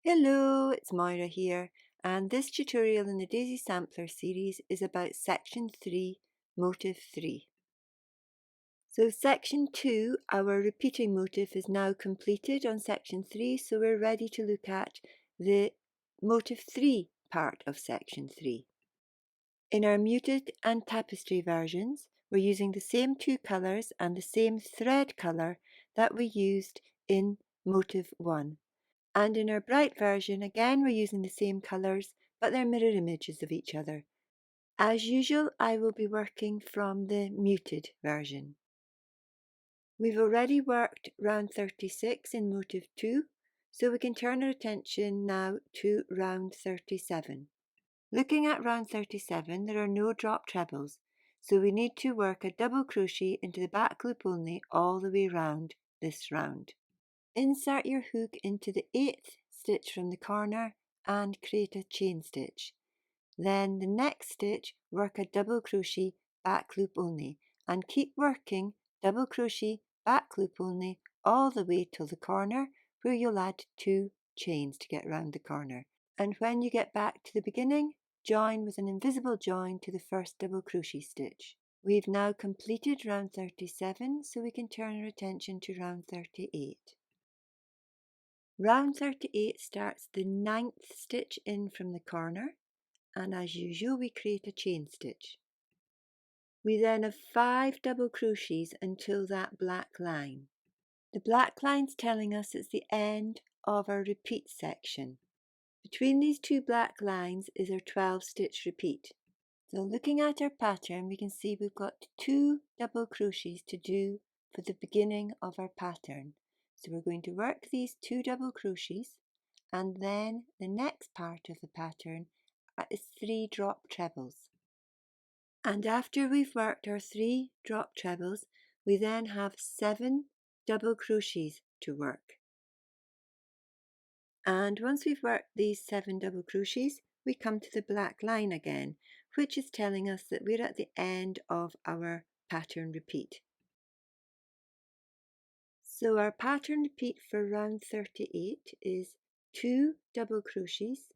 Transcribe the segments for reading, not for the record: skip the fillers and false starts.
Hello, it's Moira here, and this tutorial in the Daisy Sampler series is about Section 3, Motif 3. So Section 2, our repeating motif, is now completed on Section 3, so we're ready to look at the Motif 3 part of Section 3. In our muted and tapestry versions, we're using the same two colours and the same thread colour that we used in Motif 1. And in our bright version, again, we're using the same colours, but they're mirror images of each other. As usual, I will be working from the muted version. We've already worked round 36 in Motif 2, so we can turn our attention now to round 37. Looking at round 37, there are no drop trebles, so we need to work a double crochet into the back loop only all the way round this round. Insert your hook into the 8th stitch from the corner and create a chain stitch. Then the next stitch, work a double crochet back loop only and keep working double crochet back loop only all the way till the corner, where you'll add 2 chains to get round the corner. And when you get back to the beginning, join with an invisible join to the first double crochet stitch. We've now completed round 37, so we can turn our attention to round 38. Round 38 starts the 9th stitch in from the corner, and as usual we create a chain stitch. We then have 5 double crochets until that black line. The black line's telling us it's the end of our repeat section. Between these two black lines is our 12 stitch repeat. So looking at our pattern, we can see we've got 2 double crochets to do for the beginning of our pattern. So we're going to work these 2 double crochets, and then the next part of the pattern is 3 drop trebles. And after we've worked our 3 drop trebles, we then have 7 double crochets to work. And once we've worked these 7 double crochets, we come to the black line again, which is telling us that we're at the end of our pattern repeat. So our pattern repeat for round 38 is 2 double crochets,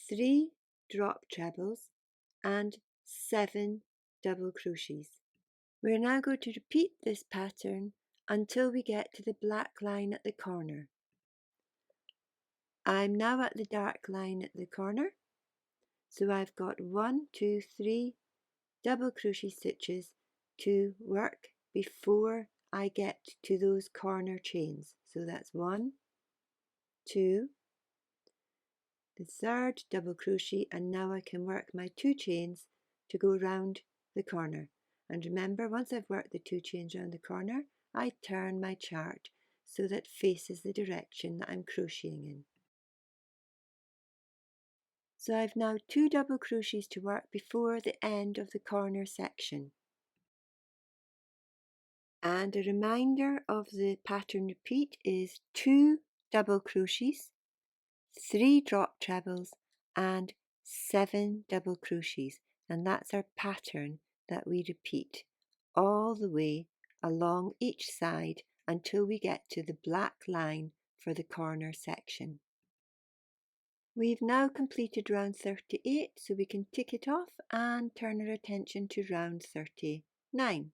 3 drop trebles and 7 double crochets. We're now going to repeat this pattern until we get to the black line at the corner. I'm now at the dark line at the corner, so I've got 1, 2, 3 double crochet stitches to work before I get to those corner chains. So that's 1, 2, the 3rd double crochet, and now I can work my 2 chains to go round the corner. And remember, once I've worked the 2 chains round the corner, I turn my chart so that faces the direction that I'm crocheting in. So I've now 2 double crochets to work before the end of the corner section. And a reminder of the pattern repeat is 2 double crochets, 3 drop trebles and 7 double crochets, and that's our pattern that we repeat all the way along each side until we get to the black line for the corner section. We've now completed round 38, so we can tick it off and turn our attention to round 39.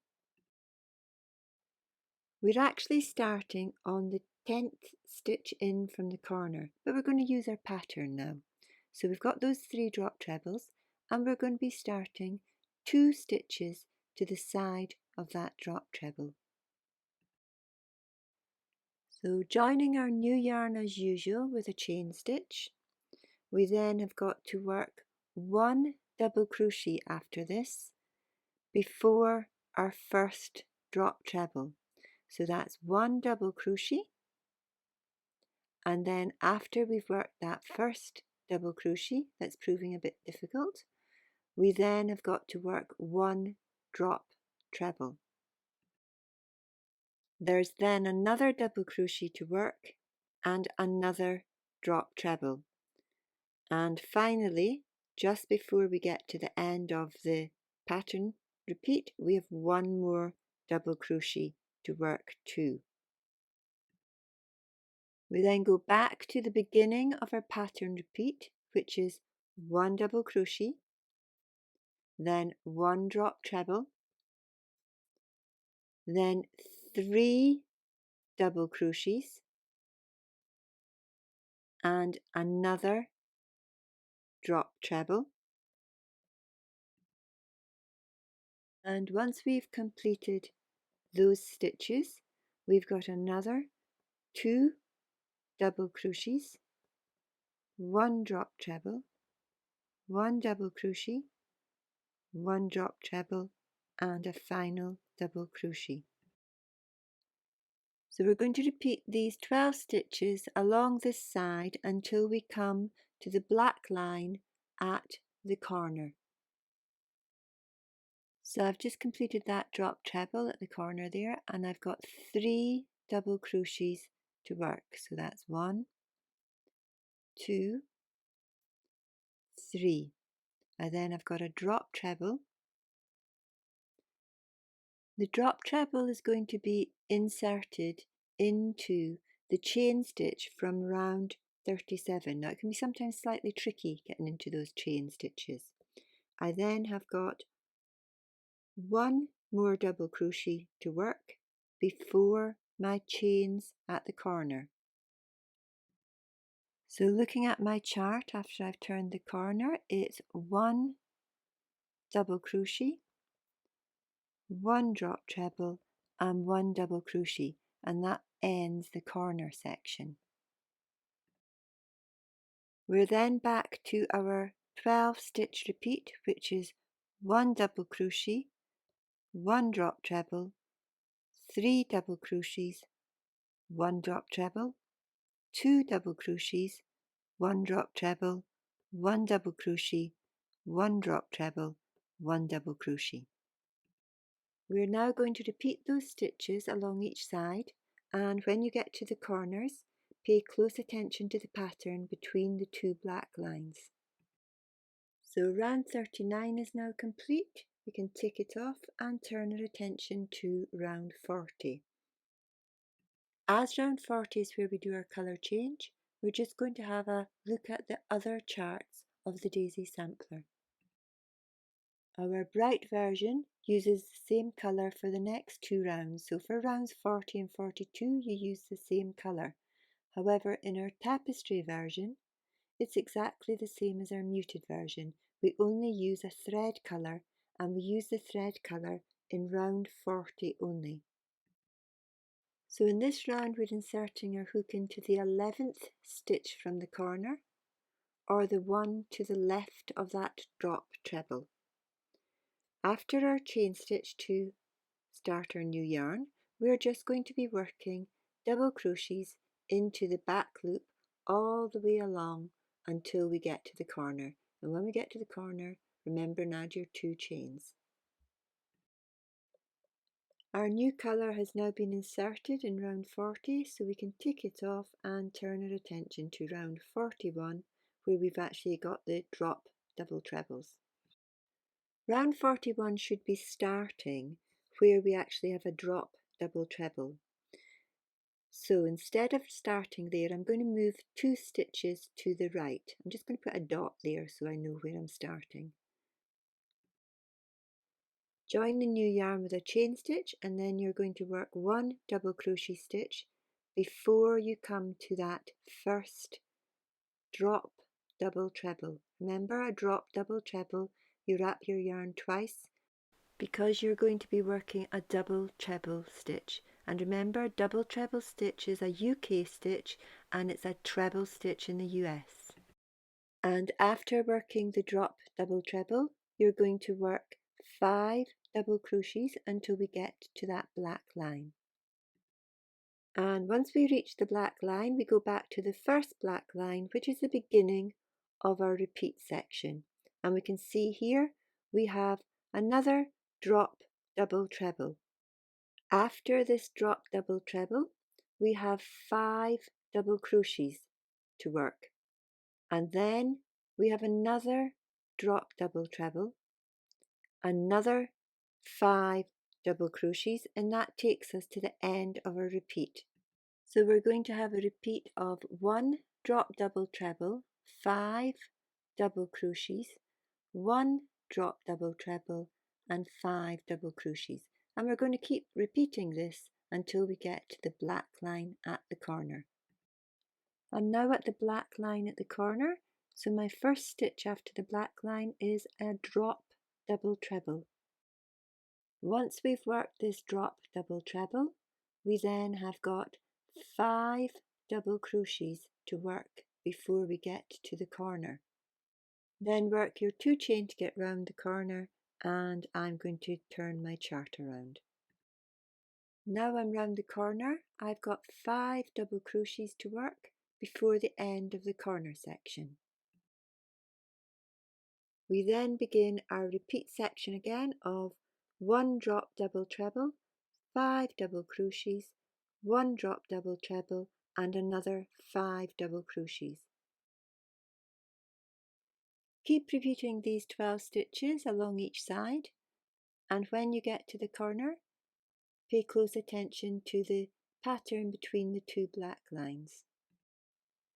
We're actually starting on the 10th stitch in from the corner, but we're going to use our pattern now. So we've got those 3 drop trebles, and we're going to be starting 2 stitches to the side of that drop treble. So joining our new yarn as usual with a chain stitch, we then have got to work 1 double crochet after this before our first drop treble. So that's 1 double crochet, and then after we've worked that first double crochet that's proving a bit difficult, we then have got to work 1 drop treble. There's then another double crochet to work and another drop treble. And finally, just before we get to the end of the pattern repeat, we have 1 more double crochet to work 2. We then go back to the beginning of our pattern repeat, which is 1 double crochet, then 1 drop treble, then 3 double crochets and another drop treble. And once we've completed those stitches, we've got another 2 double crochets, 1 drop treble, 1 double crochet, 1 drop treble and a final double crochet. So we're going to repeat these 12 stitches along this side until we come to the black line at the corner. So I've just completed that drop treble at the corner there, and I've got 3 double crochets to work. So that's 1, 2, 3. And then I've got a drop treble. The drop treble is going to be inserted into the chain stitch from round 37. Now it can be sometimes slightly tricky getting into those chain stitches. I then have got 1 more double crochet to work before my chains at the corner. So looking at my chart after I've turned the corner, it's 1 double crochet, 1 drop treble and 1 double crochet, and that ends the corner section. We're then back to our 12 stitch repeat, which is 1 double crochet, 1 drop treble, 3 double crochets, 1 drop treble, 2 double crochets, 1 drop treble, 1 double crochet, 1 drop treble, 1 double crochet. We're now going to repeat those stitches along each side, and when you get to the corners, pay close attention to the pattern between the 2 black lines. So round 39 is now complete. We can tick it off and turn our attention to round 40. As round 40 is where we do our colour change, we're just going to have a look at the other charts of the daisy sampler. Our bright version uses the same colour for the next 2 rounds, so for rounds 40 and 42 you use the same colour. However, in our tapestry version, it's exactly the same as our muted version. We only use a thread colour, and we use the thread colour in round 40 only. So in this round we're inserting our hook into the 11th stitch from the corner, or the one to the left of that drop treble. After our chain stitch to start our new yarn, we're just going to be working double crochets into the back loop all the way along until we get to the corner. And when we get to the corner, remember and add your 2 chains. Our new colour has now been inserted in round 40, so we can tick it off and turn our attention to round 41, where we've actually got the drop double trebles. Round 41 should be starting where we actually have a drop double treble. So instead of starting there, I'm going to move 2 stitches to the right. I'm just going to put a dot there so I know where I'm starting. Join the new yarn with a chain stitch, and then you're going to work 1 double crochet stitch before you come to that first drop double treble. Remember, a drop double treble, you wrap your yarn twice because you're going to be working a double treble stitch. And remember, double treble stitch is a UK stitch and it's a treble stitch in the US. And after working the drop double treble, you're going to work 5 double crochets until we get to that black line. And once we reach the black line, we go back to the first black line, which is the beginning of our repeat section. And we can see here we have another drop double treble. After this drop double treble, we have 5 double crochets to work, and then we have another drop double treble, another 5 double crochets, and that takes us to the end of our repeat. So we're going to have a repeat of 1 drop double treble, 5 double crochets, 1 drop double treble and 5 double crochets, and we're going to keep repeating this until we get to the black line at the corner. I'm now at the black line at the corner, so my first stitch after the black line is a drop double treble. Once we've worked this drop double treble, we then have got 5 double crochets to work before we get to the corner. Then work your 2 chain to get round the corner, and I'm going to turn my chart around. Now I'm round the corner, I've got 5 double crochets to work before the end of the corner section. We then begin our repeat section again of 1 drop double treble, 5 double crochets, 1 drop double treble and another 5 double crochets. Keep repeating these 12 stitches along each side, and when you get to the corner, pay close attention to the pattern between the 2 black lines.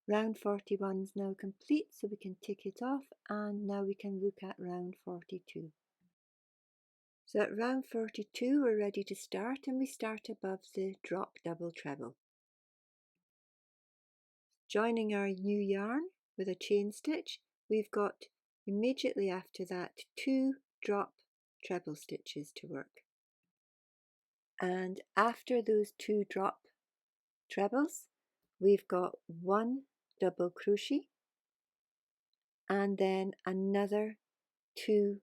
Round 41 is now complete, so we can tick it off, and now we can look at round 42. So at round 42 we're ready to start, and we start above the drop double treble. Joining our new yarn with a chain stitch, we've got immediately after that 2 drop treble stitches to work. And after those 2 drop trebles, we've got 1 double crochet and then another 2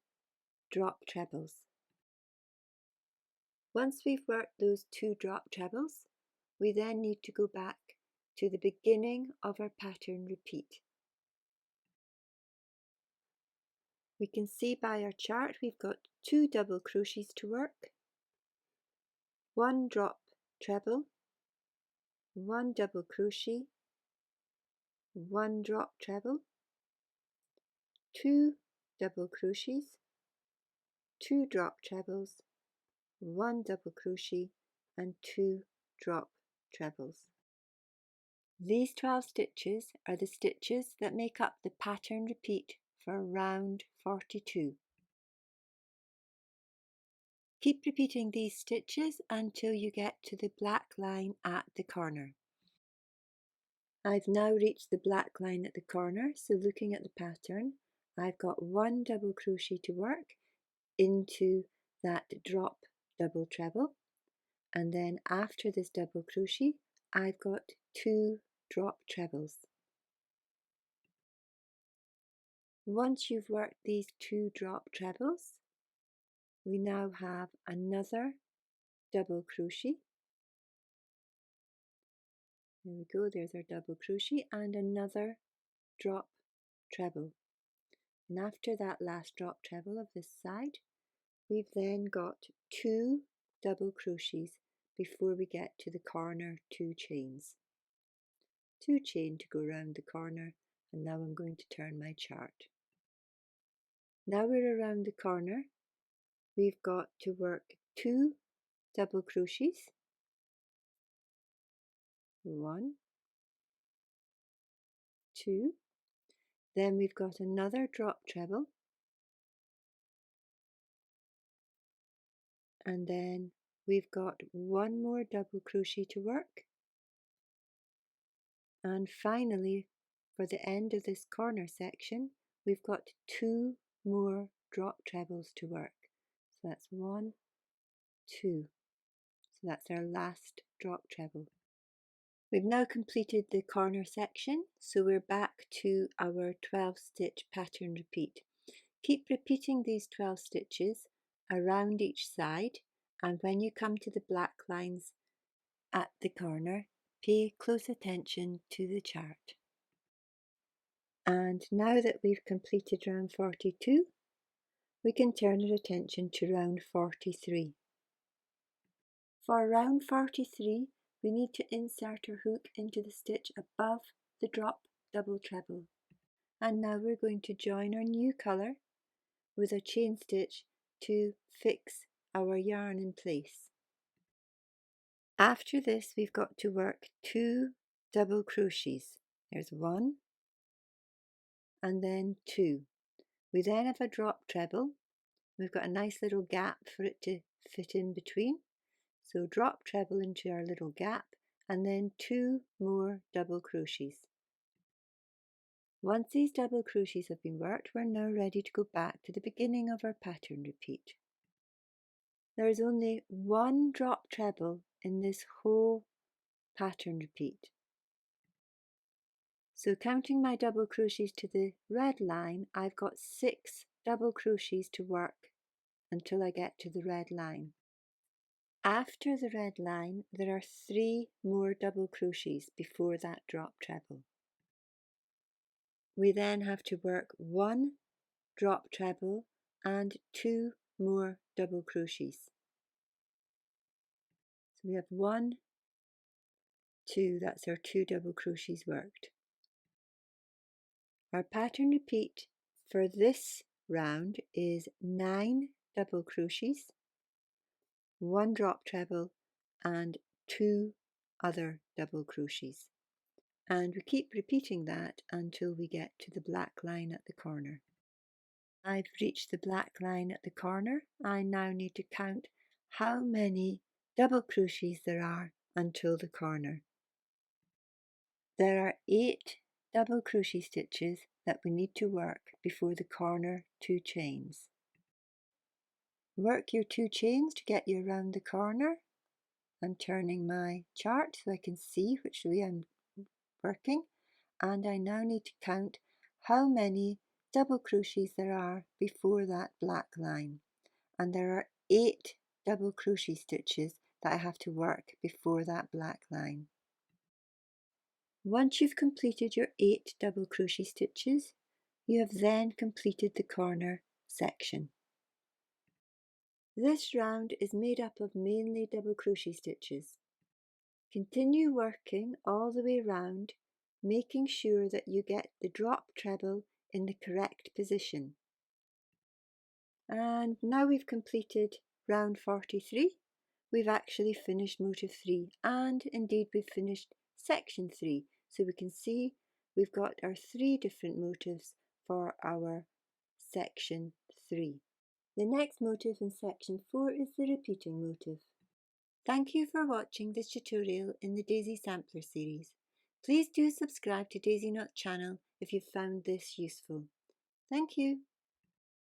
drop trebles. Once we've worked those 2 drop trebles, we then need to go back to the beginning of our pattern repeat. We can see by our chart we've got 2 double crochets to work, 1 drop treble, 1 double crochet, 1 drop treble, 2 double crochets, 2 drop trebles, 1 double crochet and 2 drop trebles. These 12 stitches are the stitches that make up the pattern repeat for round 42. Keep repeating these stitches until you get to the black line at the corner. I've now reached the black line at the corner, so looking at the pattern, I've got 1 double crochet to work into that drop double treble, and then after this double crochet I've got 2 drop trebles. Once you've worked these 2 drop trebles, we now have another double crochet. There we go, there's our double crochet and another drop treble. And after that last drop treble of this side, we've then got 2 double crochets before we get to the corner 2 chains. 2 chain to go around the corner, and now I'm going to turn my chart. Now we're around the corner, we've got to work 2 double crochets, 1, 2, then we've got another drop treble, and then we've got 1 more double crochet to work, and finally for the end of this corner section we've got 2 more drop trebles to work. So that's 1, 2. So that's our last drop treble. We've now completed the corner section, so we're back to our 12 stitch pattern repeat. Keep repeating these 12 stitches around each side, and when you come to the black lines at the corner, pay close attention to the chart. And now that we've completed round 42, we can turn our attention to round 43. For round 43, we need to insert our hook into the stitch above the drop double treble. And now we're going to join our new colour with a chain stitch to fix our yarn in place. After this, we've got to work 2 double crochets. There's 1 and then 2. We then have a drop treble. We've got a nice little gap for it to fit in between. So drop treble into our little gap and then 2 more double crochets. Once these double crochets have been worked, we're now ready to go back to the beginning of our pattern repeat. There is only 1 drop treble in this whole pattern repeat. So counting my double crochets to the red line, I've got 6 double crochets to work until I get to the red line. After the red line, there are 3 more double crochets before that drop treble. We then have to work 1 drop treble and 2 more double crochets. So we have 1, 2, that's our 2 double crochets worked. Our pattern repeat for this round is 9 double crochets, 1 drop treble and 2 other double crochets. And we keep repeating that until we get to the black line at the corner. I've reached the black line at the corner. I now need to count how many double crochets there are until the corner. There are 8 double crochet stitches that we need to work before the corner 2 chains. Work your 2 chains to get you around the corner. I'm turning my chart so I can see which way I'm working, and I now need to count how many double crochets there are before that black line, and there are 8 double crochet stitches that I have to work before that black line. Once you've completed your 8 double crochet stitches, you have then completed the corner section. This round is made up of mainly double crochet stitches. Continue working all the way round, making sure that you get the drop treble in the correct position. And now we've completed round 43. We've actually finished motif 3, and indeed we've finished section 3. So we can see we've got our 3 different motifs for our section 3. The next motif in section 4 is the repeating motif. Thank you for watching this tutorial in the Daisy Sampler series. Please do subscribe to daisyknots channel if you found this useful. Thank you.